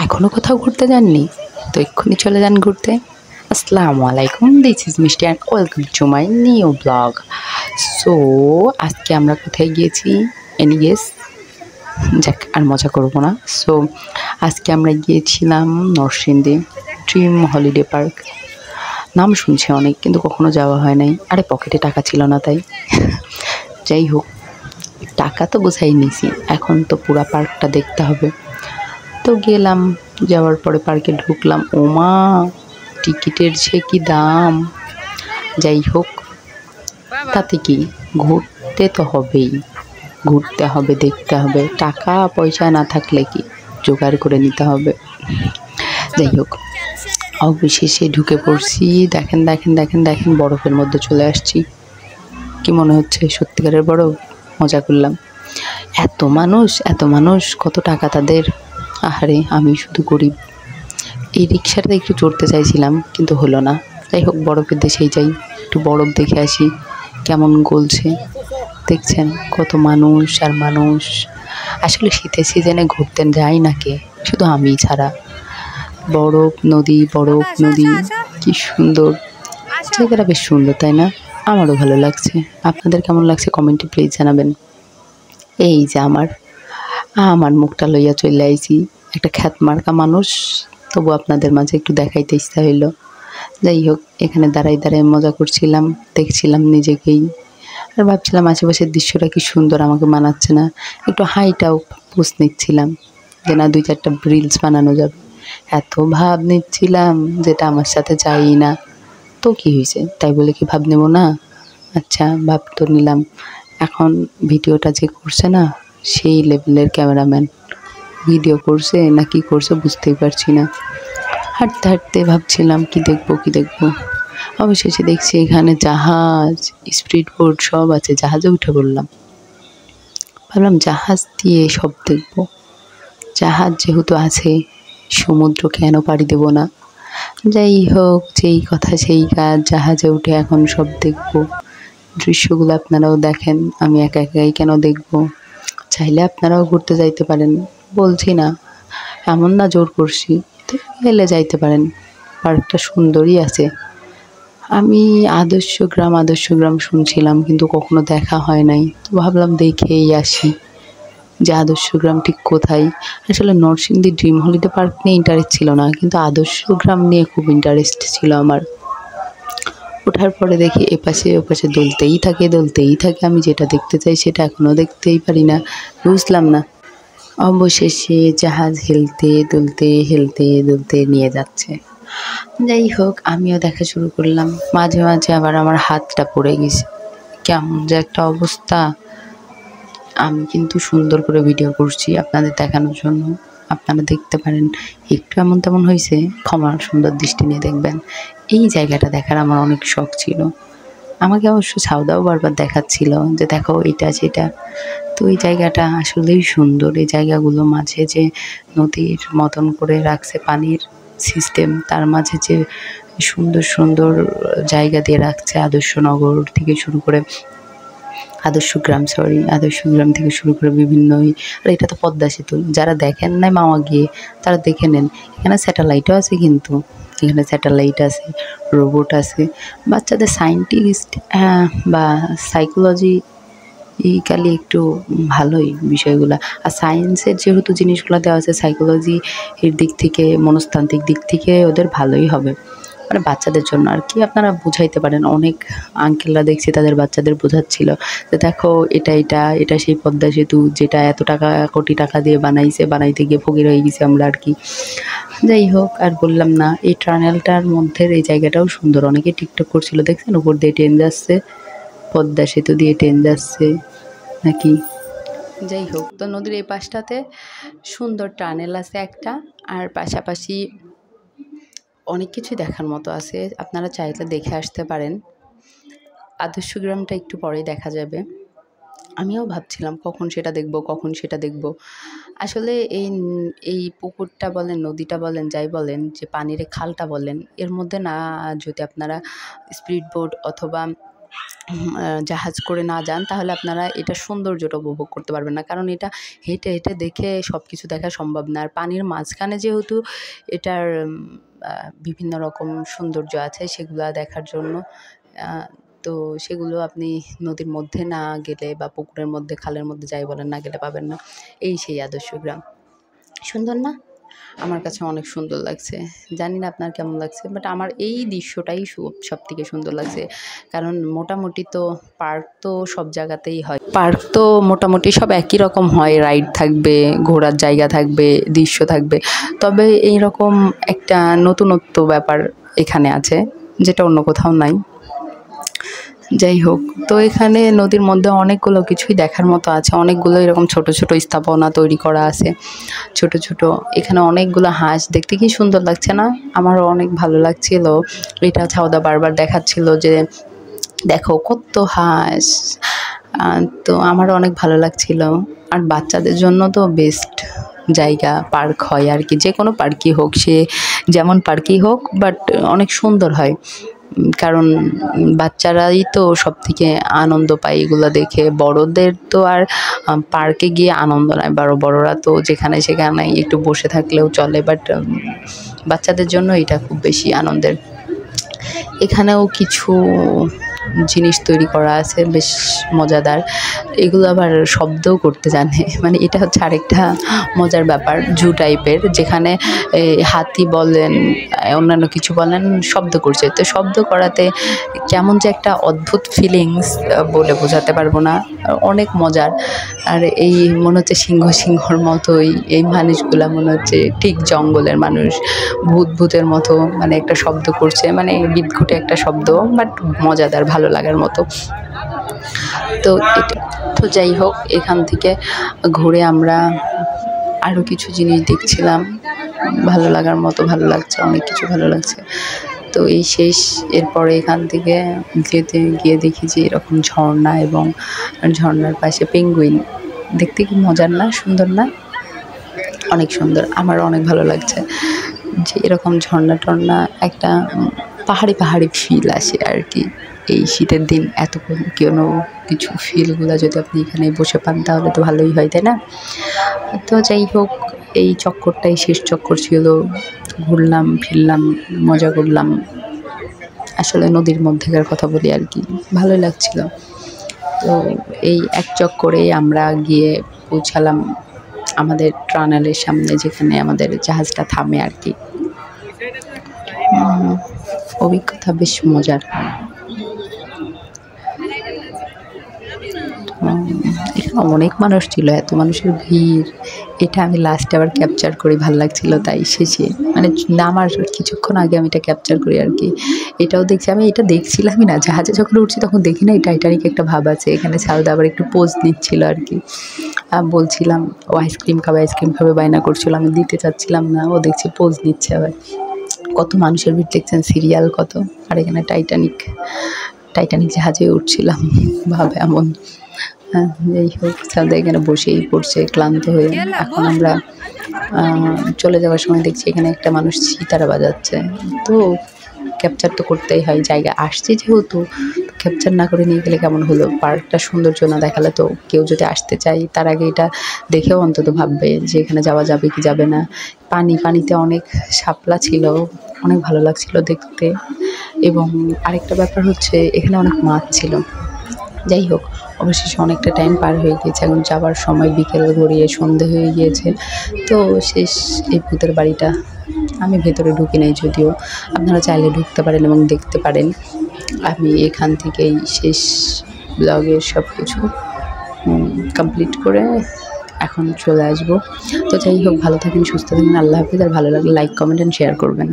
এখনও কোথাও ঘুরতে যাননি? তো এক্ষুনি চলে যান ঘুরতে। আসসালামু আলাইকুম, দিস ইজ মিষ্টি and welcome to my new blog. So আজকে আমরা কোথায় গিয়েছি? Any guess? যাক, আর মজা করবো না। সো আজকে আমরা গিয়েছিলাম নরসিংদী ড্রিম হলিডে পার্ক। নাম শুনছি অনেক, কিন্তু কখনো যাওয়া হয় নাই। আরে পকেটে টাকা ছিল না তাই। যাই হোক, টাকা তো বোঝাই নিছি, এখন তো পুরা পার্কটা দেখতে হবে। তো গেলাম, যাওয়ার পরে পার্কে ঢুকলাম। ওমা, টিকিটের যে কি দাম! যাই হোক, তাতে কি, ঘুরতে তো হবেই, ঘুরতে হবে, দেখতে হবে। টাকা পয়সা না থাকলে কি, জোগাড় করে নিতে হবে। যাই হোক, অবশেষে ঢুকে পড়ছি। দেখেন দেখেন দেখেন দেখেন, বরফের মধ্যে চলে আসছি। কি মনে হচ্ছে সত্যিকারের বরফ? মজা করলাম। এত মানুষ, এত মানুষ, কত টাকা তাদের! আহারে, আমি শুধু গরিব। এই রিক্সাটাতে একটু চড়তে চাইছিলাম, কিন্তু হলো না। যাই হোক, বরফের দেশেই যাই, একটু বরফ দেখে আসি কেমন গলছে। দেখছেন কত মানুষ আর মানুষ। আসলে শীতের সিজনে ঘুরতে যাই না কে, শুধু আমি ছাড়া। বরফ নদী, বরফ নদী, কি সুন্দর! জায়গাটা বেশ সুন্দর, তাই না? আমারও ভালো লাগছে। আপনাদের কেমন লাগছে কমেন্টে প্লিজ জানাবেন। এই যে আমার মুখটা লইয়া চলে আইছি, একটা খ্যাত মার্কা মানুষ, তবু আপনাদের মাঝে একটু দেখাইতে ইচ্ছা হইল। যাই হোক, এখানে দাঁড়াই দাঁড়াই মজা করছিলাম, দেখছিলাম নিজেকেই, আর ভাবছিলাম আশেপাশের দৃশ্যটা কি সুন্দর, আমাকে মানাচ্ছে না। একটু হাইটাও পোজ নিচ্ছিলাম, যে না 2-4টা রিলস বানানো যাবে। এত ভাব নিচ্ছিলাম যেটা আমার সাথে যাই না। তো কি হয়েছে, তাই বলে কি ভাব নেব না? আচ্ছা, ভাব তো নিলাম। এখন ভিডিওটা যে করছে না, সেই লেভেলের ক্যামেরাম্যান। ভিডিও করছে না কি করছে বুঝতেই পারছি না। হাঁটতে হাঁটতে ভাবছিলাম কি দেখবো কি দেখবো, অবশেষে দেখছি এখানে জাহাজ, স্পিড বোট সব আছে। জাহাজে উঠে পড়লাম। ভাবলাম জাহাজ দিয়ে সব দেখবো। জাহাজ যেহেতু আছে, সমুদ্র কেন পাড়ি দেব না? যাই হোক, যেই কথা সেই কাজ, জাহাজে উঠে এখন সব দেখবো। দৃশ্যগুলো আপনারাও দেখেন, আমি একা একাই কেন দেখব? চাইলে আপনারাও ঘুরতে যাইতে পারেন, বলছি না, এমন না জোর করছি। তো গেলে যাইতে পারেন, পার্কটা সুন্দরই আছে। আমি আদর্শ গ্রাম শুনছিলাম, কিন্তু কখনো দেখা হয় নাই। তো ভাবলাম দেখেই আসি যে আদর্শ গ্রাম ঠিক কোথায়। আসলে নরসিংদী ড্রিম হলিডে পার্ক নিয়ে ইন্টারেস্ট ছিল না, কিন্তু আদর্শ গ্রাম নিয়ে খুব ইন্টারেস্ট ছিল আমার। ওঠার পরে দেখি এপাশে ওপাশে দুলতেই থাকে। আমি যেটা দেখতে চাই সেটা এখনও দেখতেই পারি না, বুঝলাম না। অবশেষে জাহাজ হেলতে নিয়ে যাচ্ছে। যাই হোক, আমিও দেখা শুরু করলাম। মাঝে মাঝে আবার আমার হাতটা পড়ে গেছে, কেমন যে একটা অবস্থা। আমি কিন্তু সুন্দর করে ভিডিও করছি আপনাদের দেখানোর জন্য, আপনারা দেখতে পারেন। একটু এমন তেমন হয়েছে, ক্ষমার সুন্দর দৃষ্টি নিয়ে দেখবেন। এই জায়গাটা দেখার আমার অনেক শখ ছিল। আমাকে অবশ্য ছাউদাও বারবার দেখাচ্ছিল যে দেখো এটা সেটা। তো এই জায়গাটা আসলেই সুন্দর। এই জায়গাগুলো মাঝে যে নদীর মতন করে রাখছে, পানির সিস্টেম, তার মাঝে যে সুন্দর সুন্দর জায়গা দিয়ে রাখছে, আদর্শনগর থেকে শুরু করে আদর্শ গ্রাম থেকে শুরু করে বিভিন্ন। আর এটা তো পদ্মা সেতু, যারা দেখেন নাই মামা গিয়ে তারা দেখে নেন। এখানে স্যাটেলাইটও আছে, কিন্তু এখানে স্যাটেলাইট আছে, রোবট আছে। বাচ্চাদের সায়েন্টিস্ট বা সাইকোলজি ইকালি একটু ভালোই বিষয়গুলো। আর সায়েন্সের যেহেতু জিনিসগুলো দেওয়া আছে, সাইকোলজি এর দিক থেকে, মনস্তান্ত্রিক দিক থেকে ওদের ভালোই হবে। মানে বাচ্চাদের জন্য আর কি, আপনারা বুঝাইতে পারেন। অনেক আঙ্কেলরা দেখছি তাদের বাচ্চাদের বোঝাচ্ছিল যে দেখো এটা সেই পদ্মা সেতু, যেটা এত টাকা কোটি টাকা দিয়ে বানাইতে গিয়ে ফকির হয়ে গেছি আমরা আর কি। যাই হোক, আর বললাম না, এই টানেলটার মধ্যে এই জায়গাটাও সুন্দর। অনেকে টিকটক করছিল, দেখছেন উপর দিয়ে ট্রেন যাচ্ছে, পদ্মা সেতু দিয়ে ট্রেন যাচ্ছে নাকি। যাই হোক, তো নদীর এই পাশটাতে সুন্দর টানেল আছে একটা, আর পাশাপাশি অনেক কিছু দেখার মতো আছে। আপনারা চাইলে দেখে আসতে পারেন। আদর্শ গ্রামটা একটু পরেই দেখা যাবে। আমিও ভাবছিলাম কখন সেটা দেখব। আসলে এই পুকুরটা বলেন, নদীটা বলেন, যাই বলেন, যে পানির খালটা বলেন, এর মধ্যে না যদি আপনারা স্পিড বোট অথবা জাহাজ করে না যান তাহলে আপনারা এটা সৌন্দর্যটা উপভোগ করতে পারবেন না, কারণ এটা হেঁটে হেঁটে দেখে সব কিছু দেখা সম্ভব না। আর পানির মাঝখানে যেহেতু এটার বিভিন্ন রকম সৌন্দর্য আছে সেগুলো দেখার জন্য, তো সেগুলো আপনি নদীর মধ্যে না গেলে বা পুকুরের মধ্যে খালের মধ্যে যাই বলেন না গেলে পাবেন না। এই সেই আদর্শ গ্রাম। সুন্দর না? আমার কাছে অনেক সুন্দর লাগছে, জানি না আপনার কেমন লাগছে, বাট আমার এই দৃশ্যটাই সব থেকে সুন্দর লাগছে। কারণ মোটামুটি তো পার্ক তো সব জায়গাতেই হয়, পার্ক তো মোটামুটি সব একই রকম হয়, রাইড থাকবে, ঘোরার জায়গা থাকবে, দৃশ্য থাকবে, তবে এইরকম একটা নতুনত্ব ব্যাপার এখানে আছে যেটা অন্য কোথাও নাই। যাই হোক, তো এখানে নদীর মধ্যে অনেকগুলো কিছুই দেখার মতো আছে, অনেকগুলো এরকম ছোট ছোট স্থাপনা তৈরি করা আছে, ছোট ছোট। এখানে অনেকগুলো হাঁস, দেখতে কি সুন্দর লাগছে না? আমারও অনেক ভালো লাগছিল। এটা ছাউদা বারবার দেখাচ্ছিল যে দেখো কত হাঁস, তো আমারও অনেক ভালো লাগছিল। আর বাচ্চাদের জন্য তো বেস্ট জায়গা পার্ক হয় আর কি, যে কোনো পার্কই হোক, সে যেমন পার্কই হোক, বাট অনেক সুন্দর হয়। কারণ বাচ্চারাই তো সব থেকে আনন্দ পায় এগুলো দেখে, বড়দের তো আর পার্কে গিয়ে আনন্দ নেয়, বড়রা তো যেখানে সেখানে একটু বসে থাকলেও চলে, বাট বাচ্চাদের জন্য এটা খুব বেশি আনন্দের। এখানেও কিছু জিনিস তৈরি করা আছে বেশ মজাদার, এগুলো আবার শব্দও করতে জানে, মানে এটা হচ্ছে আরেকটা মজার ব্যাপার, জু টাইপের, যেখানে হাতি বলেন অন্যান্য কিছু বলেন শব্দ করছে, তো শব্দ করাতে কেমন যে একটা অদ্ভুত ফিলিংস বলে বোঝাতে পারবো না, অনেক মজার। আর এই মনে হচ্ছে সিংহর মতোই এই মানুষগুলা মনে হচ্ছে ঠিক জঙ্গলের মানুষ, ভূতের মতো, মানে একটা শব্দ করছে, মানে বিদঘুটে একটা শব্দ, বাট মজাদার, ভালো লাগার মতো। তো তো যাই হোক, এখান থেকে ঘুরে আমরা আরও কিছু জিনিস দেখছিলাম, ভালো লাগার মতো, ভালো লাগছে, অনেক কিছু ভালো লাগছে। তো এই শেষ, এরপরে এখান থেকে গিয়ে দেখি যে এরকম ঝর্ণা, এবং ঝর্ণার পাশে পেঙ্গুইন, দেখতে কি মজার না, সুন্দর না? অনেক সুন্দর, আমারও অনেক ভালো লাগছে যে এরকম ঝর্ণা টর্ণা, একটা পাহাড়ি ফিল আসে আর কি। এই শীতের দিন এত কোনো কিছু ফিলগুলো যদি আপনি এখানে বসে পান তাহলে তো ভালোই হয়, তাই না? তো যাই হোক, এই চক্করটাই শেষ চক্কর ছিল, ঘুরলাম ফিরলাম, মজা করলাম। আসলে নদীর মধ্যেকার কথা বলি আর কি, ভালোই লাগছিল। তো এই এক চক্করে আমরা গিয়ে পৌঁছালাম আমাদের টানেলের সামনে, যেখানে আমাদের জাহাজটা থামে আর কি। অভিজ্ঞতা বেশ মজার। এখানে অনেক মানুষ ছিল, এত মানুষের ভিড়, এটা আমি লাস্টে আবার ক্যাপচার করি, ভালো লাগছিল তাই শেষে, মানে নামার কিছুক্ষণ আগে আমি এটা ক্যাপচার করি আর কি। এটাও দেখছি, আমি এটা দেখছিলামই না, জাহাজে যখন উঠছি তখন দেখি না এই টাইটানিক একটা ভাব আছে এখানে। ছাউদা আবার একটু পোজ দিচ্ছিল আর কি, বলছিলাম ও আইসক্রিম খাবে বায়না করছিল, আমি দিতে চাচ্ছিলাম না, ও দেখছি পোজ নিচ্ছে আবার। কত মানুষের ভিড় দেখছেন, সিরিয়াল কত। আর এখানে টাইটানিক জাহাজে উঠছিলাম, ভাবে এমন। যাই হোক, ছাদে এখানে বসেই পড়ছে ক্লান্ত হয়ে। এখন আমরা চলে যাওয়ার সময় দেখছি এখানে একটা মানুষ সিতারা বাজাচ্ছে, তো ক্যাপচার তো করতেই হয়, জায়গা আসছে যেহেতু, ক্যাপচার না করে নিয়ে গেলে কেমন হলো? পার্কটা সৌন্দর্য না দেখালে তো কেউ যদি আসতে চায় তার আগে এটা দেখেও অন্তত ভাববে যে এখানে যাওয়া যাবে কি যাবে না। পানিতে অনেক শাপলা ছিল, অনেক ভালো লাগছিল দেখতে। এবং আরেকটা ব্যাপার হচ্ছে এখানে অনেক মাছ ছিল। যাই হোক, অবশেষে অনেকটা টাইম পার হয়ে গিয়েছে, এখন যাবার সময় বিকেল গড়িয়ে সন্ধে হয়ে গিয়েছে। তো শেষ এই ভূতের বাড়িটা, আমি ভেতরে ঢুকি নাই যদিও, আপনারা চাইলে ঢুকতে পারেন এবং দেখতে পারেন। আমি এখান থেকেই শেষ ব্লগের সব কিছু কমপ্লিট করে এখন চলে আসবো। তো যাই হোক, ভালো থাকেন, সুস্থ থাকেন, আল্লাহ হাফিজ। আর ভালো লাগলে লাইক, কমেন্ট অ্যান্ড শেয়ার করবেন।